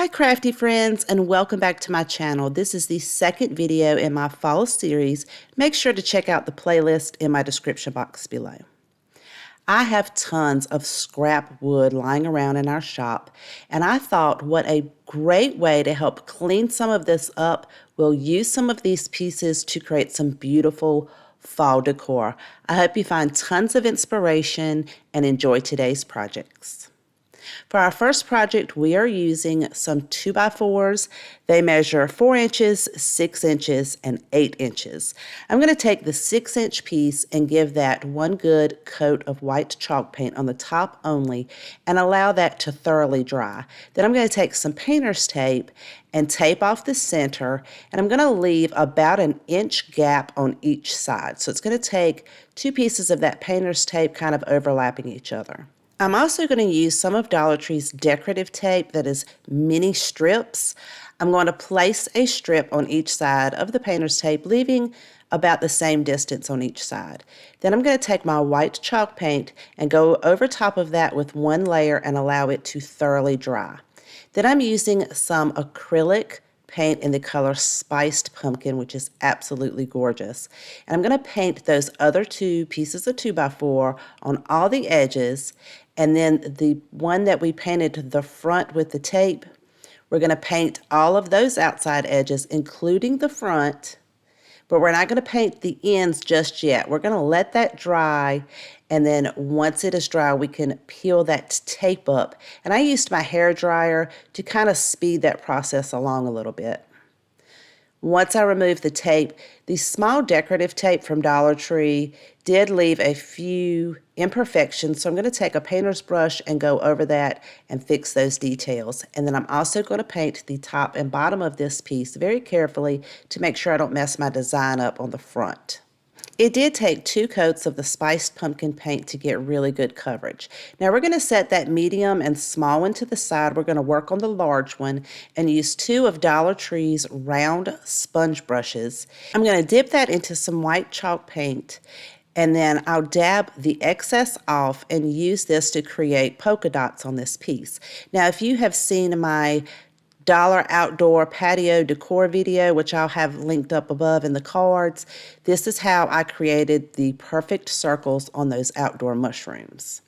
Hi crafty friends, and welcome back to my channel. This is the second video in my fall series. Make sure to check out the playlist in my description box below. I have tons of scrap wood lying around in our shop, and I thought what a great way to help clean some of this up. We'll use some of these pieces to create some beautiful fall decor. I hope you find tons of inspiration and enjoy today's projects. For our first project, we are using some 2x4s. They measure 4 inches, 6 inches, and 8 inches. I'm going to take the 6-inch piece and give that one good coat of white chalk paint on the top only and allow that to thoroughly dry. Then I'm going to take some painter's tape and tape off the center, and I'm going to leave about an inch gap on each side. So it's going to take 2 pieces of that painter's tape kind of overlapping each other. I'm also going to use some of Dollar Tree's decorative tape that is mini strips. I'm going to place a strip on each side of the painter's tape, leaving about the same distance on each side. Then I'm going to take my white chalk paint and go over top of that with one layer and allow it to thoroughly dry. Then I'm using some acrylic paint in the color Spiced Pumpkin, which is absolutely gorgeous. And I'm going to paint those other 2 pieces of 2x4 on all the edges, and then the one that we painted the front with the tape, we're going to paint all of those outside edges, including the front, but we're not going to paint the ends just yet. We're going to let that dry, and then once it is dry, we can peel that tape up. And I used my hair dryer to kind of speed that process along a little bit. Once I removed the tape, the small decorative tape from Dollar Tree did leave a few imperfections, so I'm going to take a painter's brush and go over that and fix those details. And then I'm also going to paint the top and bottom of this piece very carefully to make sure I don't mess my design up on the front. It did take 2 coats of the Spiced Pumpkin paint to get really good coverage. Now we're going to set that medium and small one to the side. We're going to work on the large one and use 2 of Dollar Tree's round sponge brushes. I'm going to dip that into some white chalk paint, and then I'll dab the excess off and use this to create polka dots on this piece. Now if you have seen my Dollar Outdoor Patio Decor video, which I'll have linked up above in the cards, this is how I created the perfect circles on those outdoor mushrooms.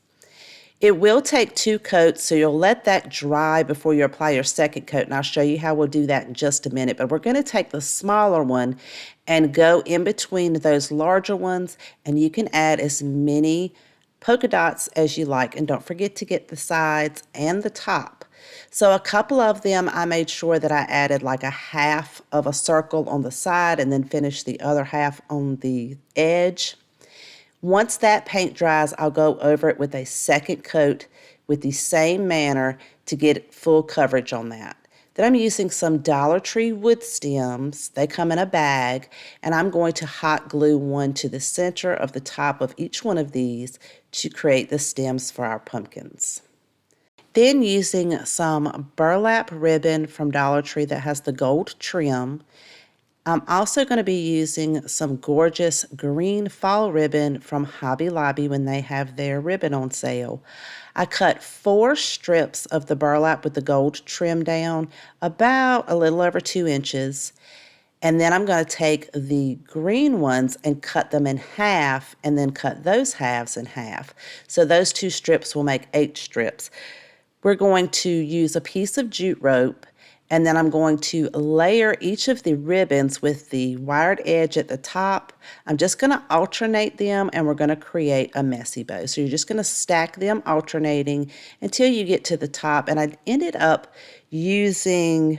It will take 2 coats, so you'll let that dry before you apply your second coat, and I'll show you how we'll do that in just a minute. But we're going to take the smaller one and go in between those larger ones, and you can add as many polka dots as you like, and don't forget to get the sides and the top. So a couple of them I made sure that I added like a half of a circle on the side and then finished the other half on the edge. Once that paint dries, I'll go over it with a second coat with the same manner to get full coverage on that. Then I'm using some Dollar Tree wood stems. They come in a bag, and I'm going to hot glue one to the center of the top of each one of these to create the stems for our pumpkins. Then using some burlap ribbon from Dollar Tree that has the gold trim, I'm also going to be using some gorgeous green fall ribbon from Hobby Lobby when they have their ribbon on sale. I cut 4 strips of the burlap with the gold trim down, about a little over 2 inches. And then I'm going to take the green ones and cut them in half, and then cut those halves in half. So those 2 strips will make 8 strips. We're going to use a piece of jute rope, and then I'm going to layer each of the ribbons with the wired edge at the top. I'm just going to alternate them, and we're going to create a messy bow. So you're just going to stack them alternating until you get to the top. And I ended up using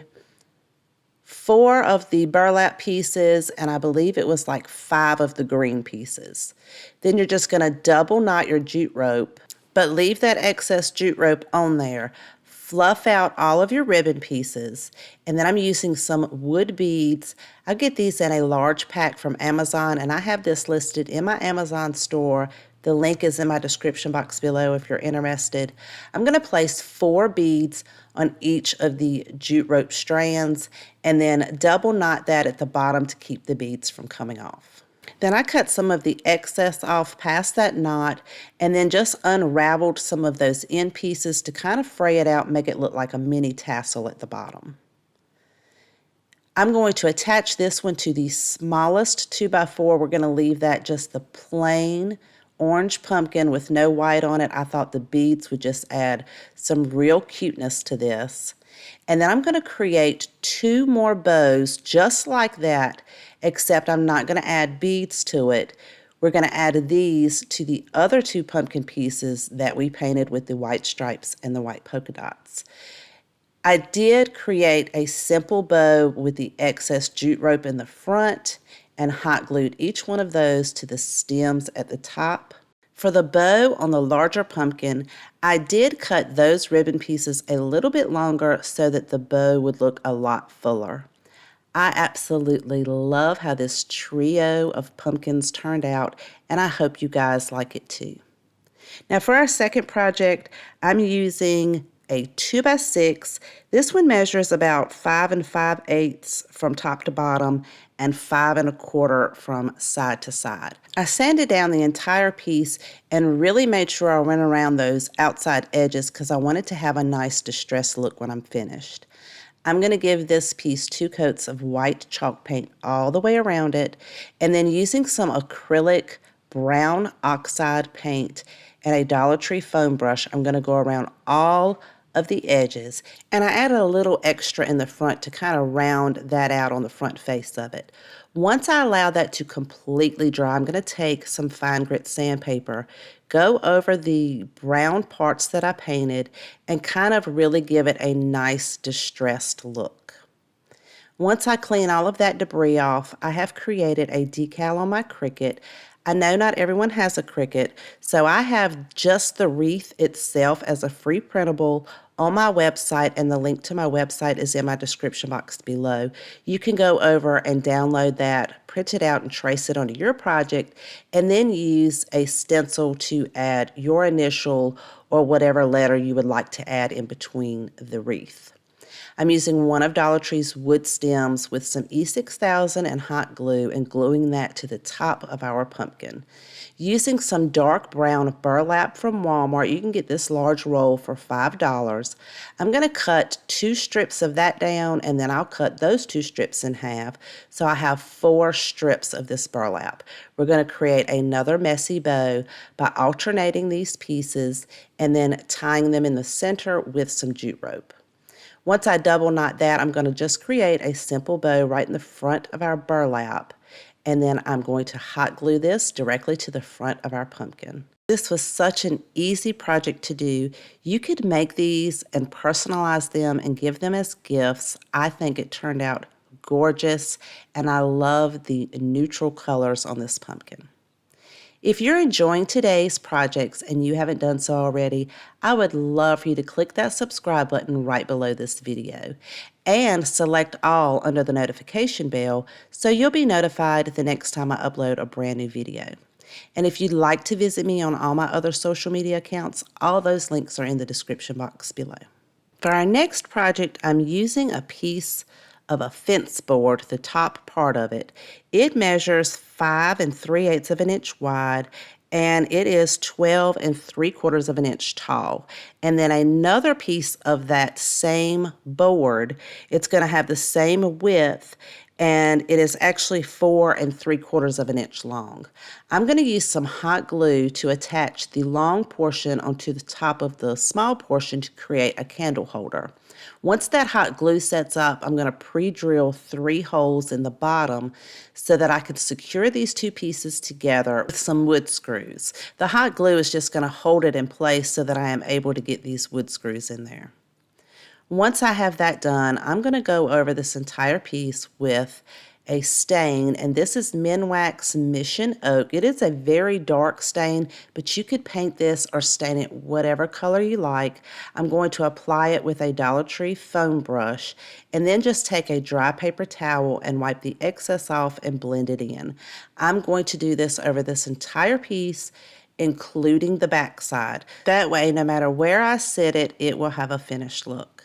4 of the burlap pieces, and I believe it was like 5 of the green pieces. Then you're just going to double knot your jute rope, but leave that excess jute rope on there. Fluff out all of your ribbon pieces, and then I'm using some wood beads. I get these in a large pack from Amazon, and I have this listed in my Amazon store. The link is in my description box below if you're interested. I'm going to place 4 beads on each of the jute rope strands, and then double knot that at the bottom to keep the beads from coming off. Then I cut some of the excess off past that knot and then just unraveled some of those end pieces to kind of fray it out and make it look like a mini tassel at the bottom. I'm going to attach this one to the smallest 2x4. We're going to leave that just the plain orange pumpkin with no white on it. I thought the beads would just add some real cuteness to this. And then I'm going to create 2 more bows just like that, except I'm not going to add beads to it. We're going to add these to the other 2 pumpkin pieces that we painted with the white stripes and the white polka dots. I did create a simple bow with the excess jute rope in the front and hot glued each one of those to the stems at the top. For the bow on the larger pumpkin, I did cut those ribbon pieces a little bit longer so that the bow would look a lot fuller. I absolutely love how this trio of pumpkins turned out, and I hope you guys like it too. Now for our second project, I'm using a 2x6. This one measures about 5 5/8 from top to bottom and 5 1/4 from side to side. I sanded down the entire piece and really made sure I went around those outside edges because I wanted to have a nice distressed look when I'm finished. I'm going to give this piece 2 coats of white chalk paint all the way around it, and then using some acrylic brown oxide paint and a Dollar Tree foam brush, I'm going to go around all of the edges, and I added a little extra in the front to kind of round that out on the front face of it. Once I allow that to completely dry, I'm going to take some fine grit sandpaper, go over the brown parts that I painted, and kind of really give it a nice distressed look. Once I clean all of that debris off, I have created a decal on my Cricut. I know not everyone has a Cricut, so I have just the wreath itself as a free printable on my website, and the link to my website is in my description box below. You can go over and download that, print it out, and trace it onto your project, and then use a stencil to add your initial or whatever letter you would like to add in between the wreath. I'm using one of Dollar Tree's wood stems with some E6000 and hot glue and gluing that to the top of our pumpkin. Using some dark brown burlap from Walmart, you can get this large roll for $5. I'm going to cut 2 strips of that down, and then I'll cut those 2 strips in half, so I have 4 strips of this burlap. We're going to create another messy bow by alternating these pieces and then tying them in the center with some jute rope. Once I double knot that, I'm going to just create a simple bow right in the front of our burlap, and then I'm going to hot glue this directly to the front of our pumpkin. This was such an easy project to do. You could make these and personalize them and give them as gifts. I think it turned out gorgeous, and I love the neutral colors on this pumpkin. If you're enjoying today's projects and you haven't done so already, I would love for you to click that subscribe button right below this video and select all under the notification bell so you'll be notified the next time I upload a brand new video. And if you'd like to visit me on all my other social media accounts, all those links are in the description box below. For our next project, I'm using a piece of a fence board, the top part of it. It measures 5 3/8 of an inch wide, and it is 12 3/4 of an inch tall. And then another piece of that same board, it's going to have the same width, and it is actually 4 3/4 of an inch long. I'm going to use some hot glue to attach the long portion onto the top of the small portion to create a candle holder. Once that hot glue sets up, I'm going to pre-drill 3 holes in the bottom so that I can secure these 2 pieces together with some wood screws. The hot glue is just going to hold it in place so that I am able to get these wood screws in there. Once I have that done, I'm going to go over this entire piece with a stain, and this is Minwax Mission Oak. It is a very dark stain, but you could paint this or stain it whatever color you like. I'm going to apply it with a Dollar Tree foam brush, and then just take a dry paper towel and wipe the excess off and blend it in. I'm going to do this over this entire piece, including the back side. That way, no matter where I sit it, it will have a finished look.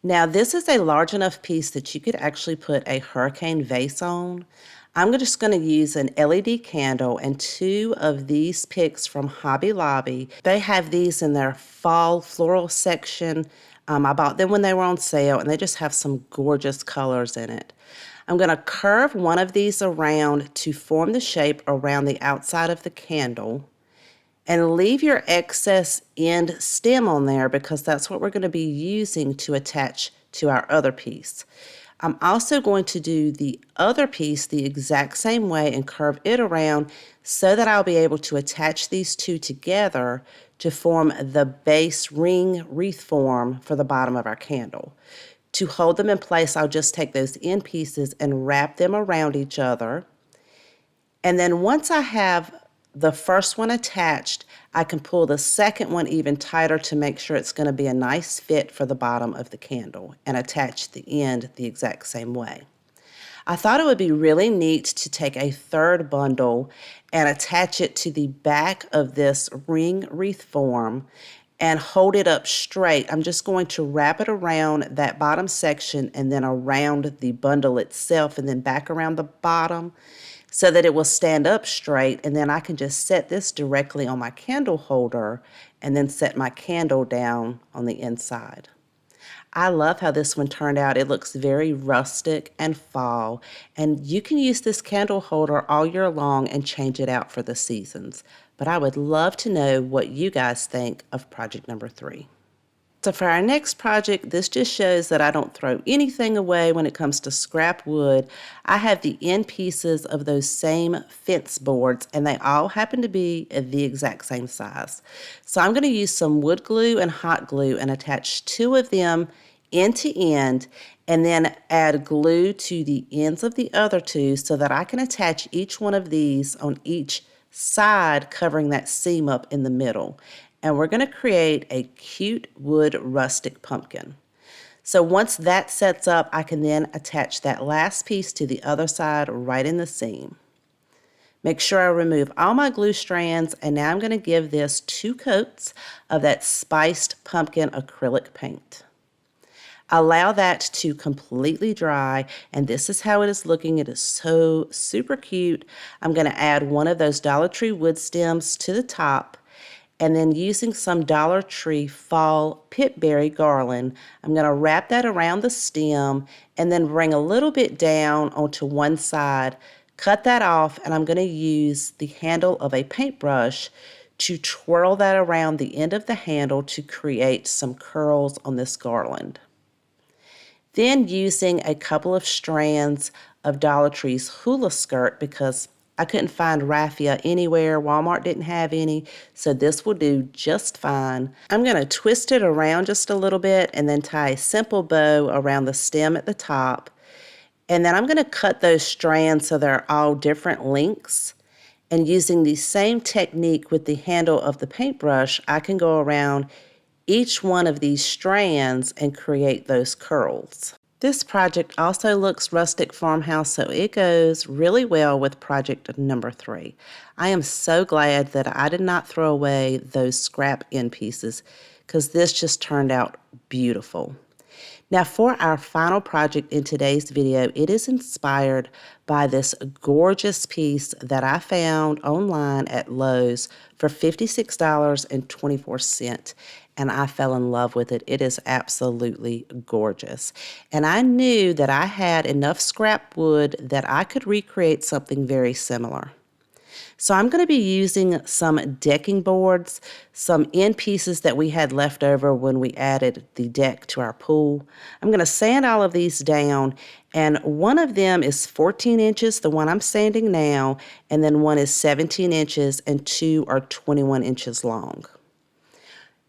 Now, this is a large enough piece that you could actually put a hurricane vase on. I'm just going to use an LED candle and 2 of these picks from Hobby Lobby. They have these in their fall floral section. I bought them when they were on sale, and they just have some gorgeous colors in it. I'm going to curve one of these around to form the shape around the outside of the candle. And leave your excess end stem on there because that's what we're going to be using to attach to our other piece. I'm also going to do the other piece the exact same way and curve it around so that I'll be able to attach these two together to form the base ring wreath form for the bottom of our candle. To hold them in place, I'll just take those end pieces and wrap them around each other. And then once I have the first one attached, I can pull the second one even tighter to make sure it's going to be a nice fit for the bottom of the candle and attach the end the exact same way. I thought it would be really neat to take a third bundle and attach it to the back of this ring wreath form and hold it up straight. I'm just going to wrap it around that bottom section and then around the bundle itself and then back around the bottom, so that it will stand up straight, and then I can just set this directly on my candle holder and then set my candle down on the inside. I love how this one turned out. It looks very rustic and fall, and you can use this candle holder all year long and change it out for the seasons. But I would love to know what you guys think of project number 3. So for our next project, this just shows that I don't throw anything away when it comes to scrap wood. I have the end pieces of those same fence boards, and they all happen to be the exact same size. So I'm going to use some wood glue and hot glue and attach 2 of them end to end, and then add glue to the ends of the other 2 so that I can attach each one of these on each side, covering that seam up in the middle. And we're going to create a cute wood rustic pumpkin. So once that sets up, I can then attach that last piece to the other side right in the seam. Make sure I remove all my glue strands, and now I'm going to give this 2 coats of that spiced pumpkin acrylic paint. Allow that to completely dry, and this is how it is looking. It is so super cute. I'm going to add one of those Dollar Tree wood stems to the top. And then using some Dollar Tree fall pitberry garland, I'm going to wrap that around the stem and then bring a little bit down onto one side, cut that off, and I'm going to use the handle of a paintbrush to twirl that around the end of the handle to create some curls on this garland. Then using a couple of strands of Dollar Tree's hula skirt, because I couldn't find raffia anywhere. Walmart didn't have any, so this will do just fine. I'm going to twist it around just a little bit and then tie a simple bow around the stem at the top. And then I'm going to cut those strands so they're all different lengths. And using the same technique with the handle of the paintbrush, I can go around each one of these strands and create those curls. This project also looks rustic farmhouse, so it goes really well with project number 3. I am so glad that I did not throw away those scrap end pieces because this just turned out beautiful. Now for our final project in today's video, it is inspired by this gorgeous piece that I found online at Lowe's for $56.24. And I fell in love with it. It is absolutely gorgeous. And I knew that I had enough scrap wood that I could recreate something very similar. So I'm going to be using some decking boards, some end pieces that we had left over when we added the deck to our pool. I'm going to sand all of these down, and one of them is 14 inches, the one I'm sanding now, and then one is 17 inches and 2 are 21 inches long.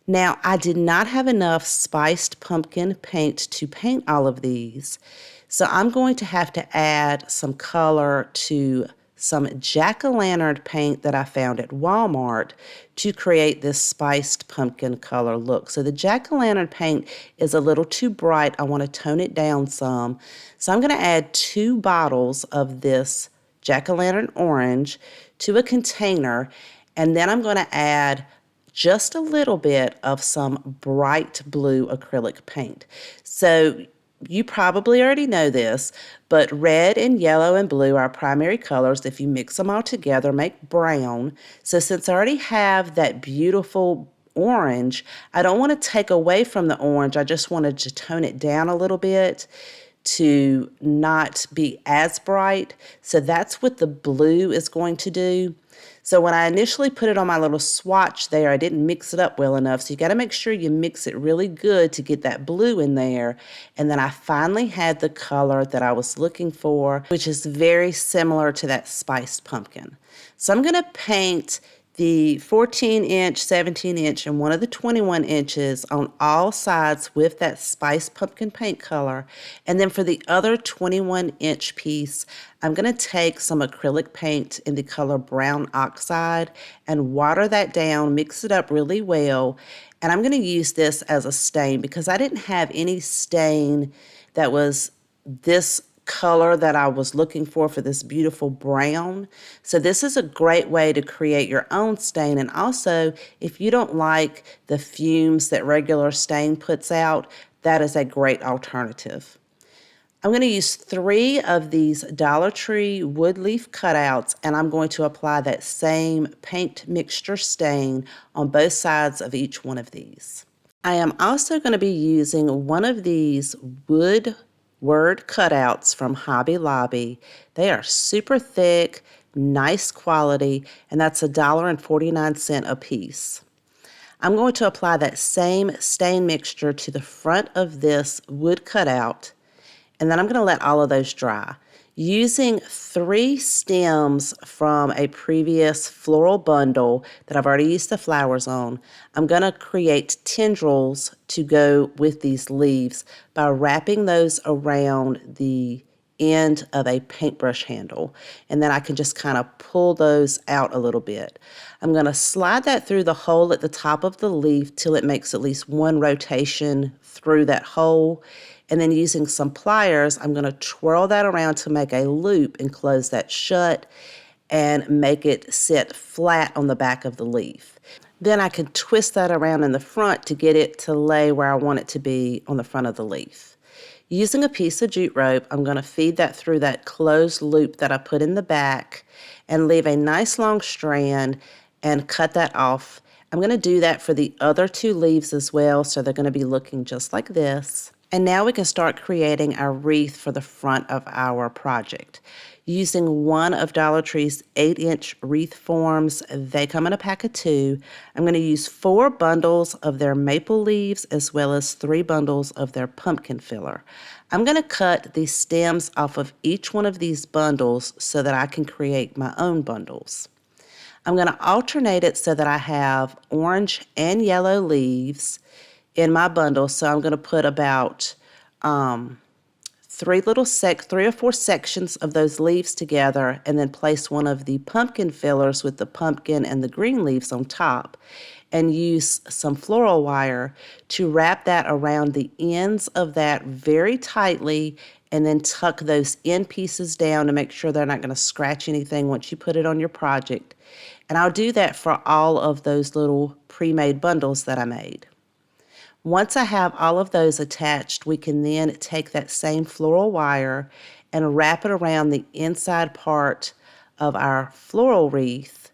Now, I did not have enough spiced pumpkin paint to paint all of these, so I'm going to have to add some color to some jack-o'-lantern paint that I found at Walmart to create this spiced pumpkin color look. So the jack-o'-lantern paint is a little too bright. I want to tone it down some. So I'm going to add 2 bottles of this jack-o'-lantern orange to a container, and then I'm going to add just a little bit of some bright blue acrylic paint. So you probably already know this, but red and yellow and blue are primary colors. If you mix them all together, make brown. So since I already have that beautiful orange, I don't want to take away from the orange. I just wanted to tone it down a little bit to not be as bright. So that's what the blue is going to do. So when I initially put it on my little swatch there, I didn't mix it up well enough. So you got to make sure you mix it really good to get that blue in there. And then I finally had the color that I was looking for, which is very similar to that spiced pumpkin. So I'm going to paint the 14-inch, 17-inch, and one of the 21 inches on all sides with that spiced pumpkin paint color. And then for the other 21-inch piece, I'm going to take some acrylic paint in the color brown oxide and water that down, mix it up really well. And I'm going to use this as a stain because I didn't have any stain that was this color that I was looking for this beautiful brown. So this is a great way to create your own stain. And also, if you don't like the fumes that regular stain puts out, that is a great alternative. I'm going to use 3 of these Dollar Tree wood leaf cutouts, and I'm going to apply that same paint mixture stain on both sides of each one of these. I am also going to be using one of these wood word cutouts from Hobby Lobby. They are super thick, nice quality, and that's $1.49 a piece. I'm going to apply that same stain mixture to the front of this wood cutout, and then I'm going to let all of those dry. Using 3 stems from a previous floral bundle that I've already used the flowers on, I'm going to create tendrils to go with these leaves by wrapping those around the end of a paintbrush handle. And then I can just kind of pull those out a little bit. I'm going to slide that through the hole at the top of the leaf till it makes at least one rotation through that hole. And then using some pliers, I'm going to twirl that around to make a loop and close that shut and make it sit flat on the back of the leaf. Then I can twist that around in the front to get it to lay where I want it to be on the front of the leaf. Using a piece of jute rope, I'm going to feed that through that closed loop that I put in the back and leave a nice long strand and cut that off. I'm going to do that for the other 2 leaves as well, so they're going to be looking just like this. And now we can start creating our wreath for the front of our project. Using one of Dollar Tree's 8-inch wreath forms, they come in a pack of 2. I'm going to use 4 bundles of their maple leaves as well as 3 bundles of their pumpkin filler. I'm going to cut the stems off of each one of these bundles so that I can create my own bundles. I'm going to alternate it so that I have orange and yellow leaves in my bundle. So I'm going to put about 3 or 4 sections of those leaves together and then place one of the pumpkin fillers with the pumpkin and the green leaves on top and use some floral wire to wrap that around the ends of that very tightly and then tuck those end pieces down to make sure they're not going to scratch anything once you put it on your project. And I'll do that for all of those little pre-made bundles that I made. Once I have all of those attached, we can then take that same floral wire and wrap it around the inside part of our floral wreath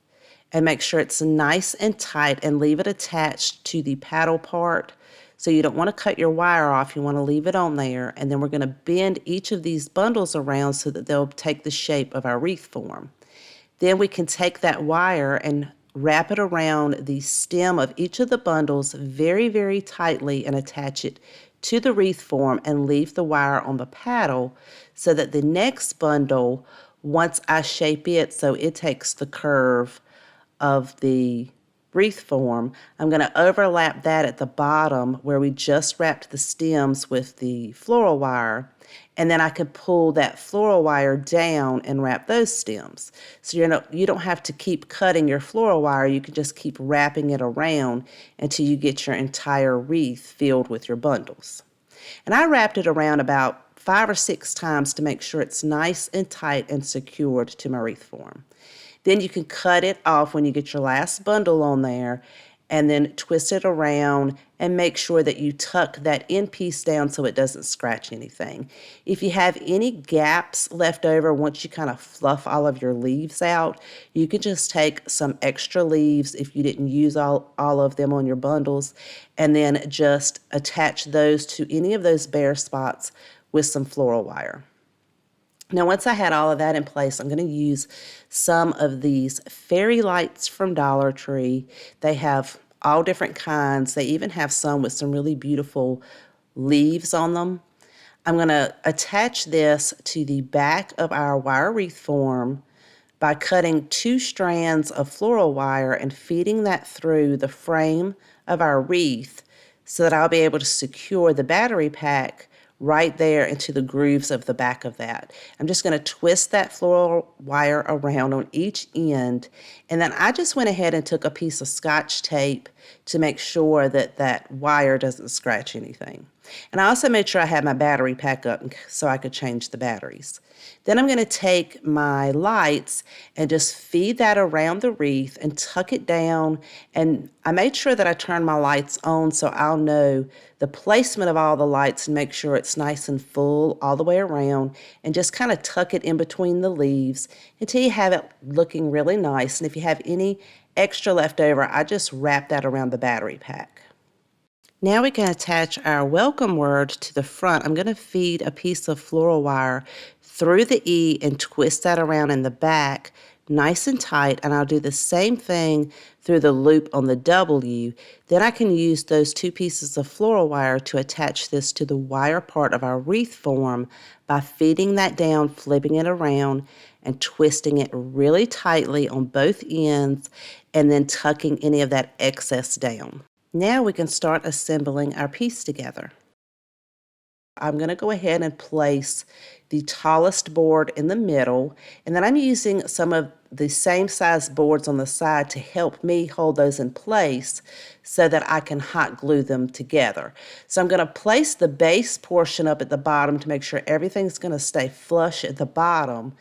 and make sure it's nice and tight and leave it attached to the paddle part. So you don't want to cut your wire off, you want to leave it on there, and then we're going to bend each of these bundles around so that they'll take the shape of our wreath form. Then we can take that wire and wrap it around the stem of each of the bundles very, very tightly and attach it to the wreath form and leave the wire on the paddle so that the next bundle, once I shape it so it takes the curve of the wreath form, I'm going to overlap that at the bottom where we just wrapped the stems with the floral wire, and then I could pull that floral wire down and wrap those stems. So you don't have to keep cutting your floral wire, you can just keep wrapping it around until you get your entire wreath filled with your bundles. And I wrapped it around about 5 or 6 times to make sure it's nice and tight and secured to my wreath form. Then you can cut it off when you get your last bundle on there and then twist it around and make sure that you tuck that end piece down so it doesn't scratch anything. If you have any gaps left over once you kind of fluff all of your leaves out, you can just take some extra leaves if you didn't use all of them on your bundles, and then just attach those to any of those bare spots with some floral wire. Now, once I had all of that in place, I'm going to use some of these fairy lights from Dollar Tree. They have all different kinds. They even have some with some really beautiful leaves on them. I'm going to attach this to the back of our wire wreath form by cutting 2 strands of floral wire and feeding that through the frame of our wreath so that I'll be able to secure the battery pack right there into the grooves of the back of that. I'm just going to twist that floral wire around on each end, and then I just went ahead and took a piece of Scotch tape to make sure that that wire doesn't scratch anything. And I also made sure I had my battery pack up so I could change the batteries. Then I'm going to take my lights and just feed that around the wreath and tuck it down. And I made sure that I turned my lights on so I'll know the placement of all the lights and make sure it's nice and full all the way around, and just kind of tuck it in between the leaves until you have it looking really nice. And if you have any extra left over, I just wrap that around the battery pack. Now we can attach our welcome word to the front. I'm going to feed a piece of floral wire through the E and twist that around in the back nice and tight, and I'll do the same thing through the loop on the W. Then I can use those 2 pieces of floral wire to attach this to the wire part of our wreath form by feeding that down, flipping it around, and twisting it really tightly on both ends, and then tucking any of that excess down. Now we can start assembling our piece together. I'm going to go ahead and place the tallest board in the middle, and then I'm using some of the same size boards on the side to help me hold those in place so that I can hot glue them together. So I'm going to place the base portion up at the bottom to make sure everything's going to stay flush at the bottom,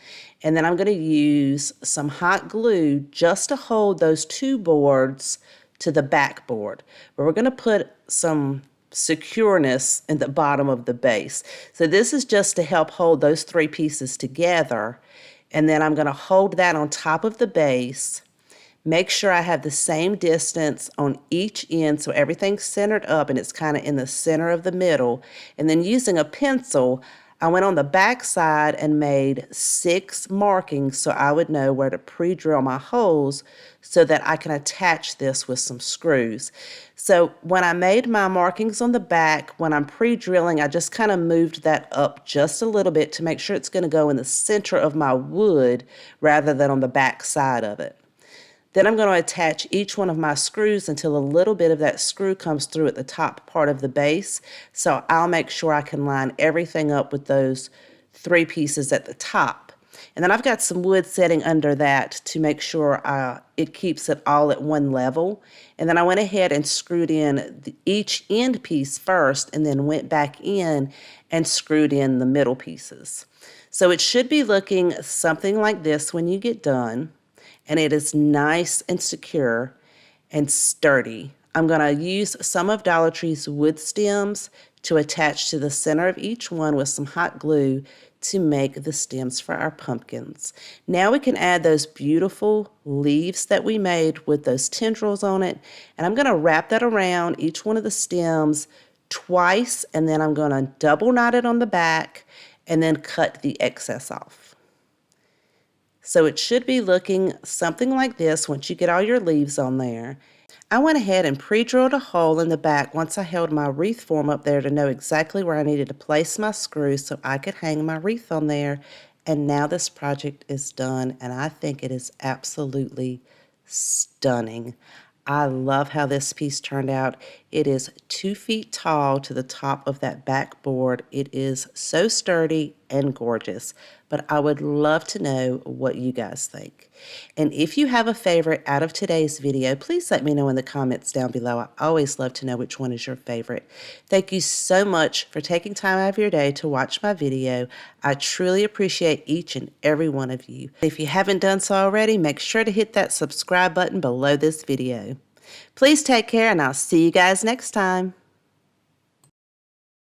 and then I'm going to use some hot glue just to hold those 2 boards to the backboard. But we're going to put some secureness in the bottom of the base. So this is just to help hold those 3 pieces together. And then I'm going to hold that on top of the base. Make sure I have the same distance on each end so everything's centered up and it's kind of in the center of the middle. And then using a pencil, I went on the back side and made 6 markings so I would know where to pre-drill my holes so that I can attach this with some screws. So when I made my markings on the back, when I'm pre-drilling, I just kind of moved that up just a little bit to make sure it's going to go in the center of my wood rather than on the back side of it. Then I'm going to attach each one of my screws until a little bit of that screw comes through at the top part of the base. So I'll make sure I can line everything up with those 3 pieces at the top. And then I've got some wood setting under that to make sure it keeps it all at one level. And then I went ahead and screwed in each end piece first and then went back in and screwed in the middle pieces. So it should be looking something like this when you get done. And it is nice and secure and sturdy. I'm going to use some of Dollar Tree's wood stems to attach to the center of each one with some hot glue to make the stems for our pumpkins. Now we can add those beautiful leaves that we made with those tendrils on it. And I'm going to wrap that around each one of the stems twice, and then I'm going to double knot it on the back and then cut the excess off. So it should be looking something like this once you get all your leaves on there. I went ahead and pre-drilled a hole in the back once I held my wreath form up there to know exactly where I needed to place my screws so I could hang my wreath on there. And now this project is done, and I think it is absolutely stunning. I love how this piece turned out. It is 2 feet tall to the top of that backboard. It is so sturdy and gorgeous, but I would love to know what you guys think. And if you have a favorite out of today's video, please let me know in the comments down below. I always love to know which one is your favorite. Thank you so much for taking time out of your day to watch my video. I truly appreciate each and every one of you. If you haven't done so already, make sure to hit that subscribe button below this video. Please take care, and I'll see you guys next time.